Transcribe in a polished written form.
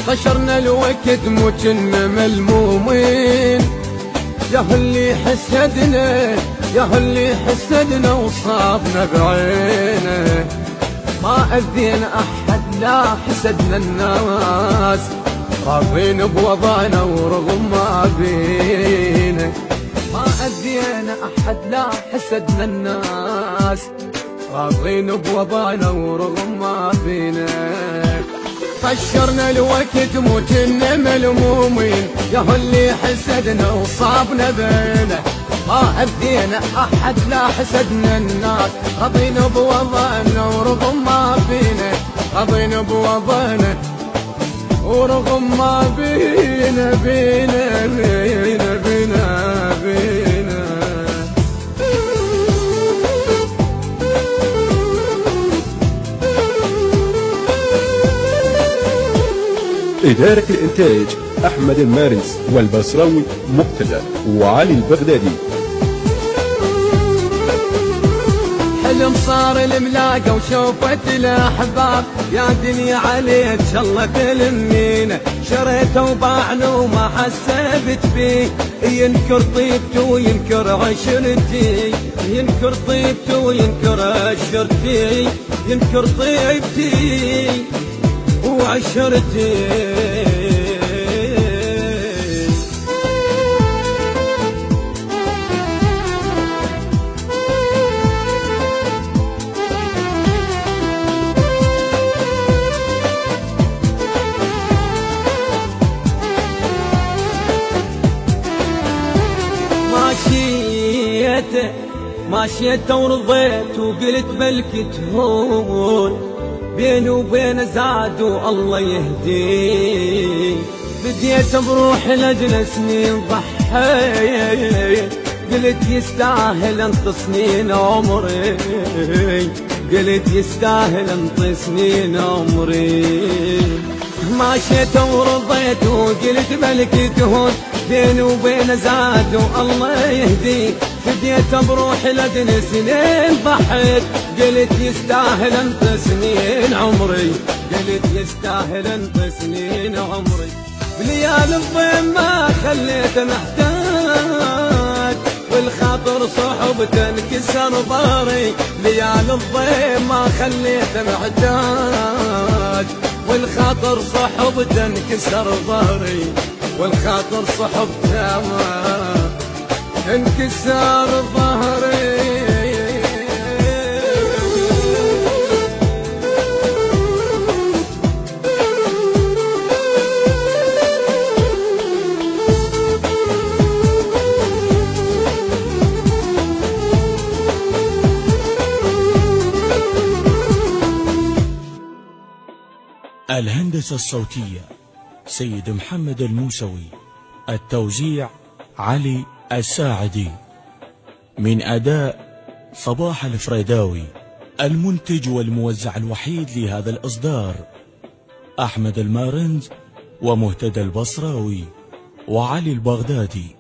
طشرنا الوقت مو كنا ملمومين، يا اللي حسدنا وصابنا بعينه. ما أذينا أحد لا حسدنا الناس، راضين بوضعنا ورغم ما بينا. ما أذينا أحد لا حسدنا الناس، راضين بوضعنا ورغم ما بينا. طشرنا الوقت مو كنا ملمومين، يا اللي حسدنا وصابنا بينه. ما أذينا أحد لا حسدنا الناس، راضين بوضعنا ورغم ما بينا. راضين بوضعنا ورغم ما بينا بينا بينا بينا بينا. إدارة الإنتاج أحمد المارنس والبصراوي مقتدى وعلي البغدادي. حلم صار الملاقة وشوفت الأحباب، يا دنيا عليك الله تلمينا. شريته وباعنا وما حسبت فيه، ينكر طيبته وينكر عشرتي. ينكر طيبته وينكر عشرتي. ينكر طيبتي وعشرتي. ماشيته ورضيت وقلت بلكي تهون، بيني وبين زاد والله يهديه. بديت بروح لأجل سنين ضحيت، قلت يستاهل انط سنين عمري. قلت يستاهل انط سنين عمري. ماشيت ورضيت وقلت بلكي تهون، بيني وبين زاد والله يهديه. بديت بروح لأجل سنين ضحيت، قلت يستاهل انت سنين عمري. قلت يستاهل انت سنين عمري. بليالي الضيم ما خليته محتاج، والخاطر صحبته انكسر ظهري. ليالي الضيم ما خليته محتاج، والخاطر صحبته انكسر ظهري. والخاطر صحبته ما انكسر ظهري. الهندسة الصوتية سيد محمد الموسوي. التوزيع علي الساعدي. من أداء صباح الفريداوي. المنتج والموزع الوحيد لهذا الإصدار أحمد المارنز ومهتدى البصراوي وعلي البغدادي.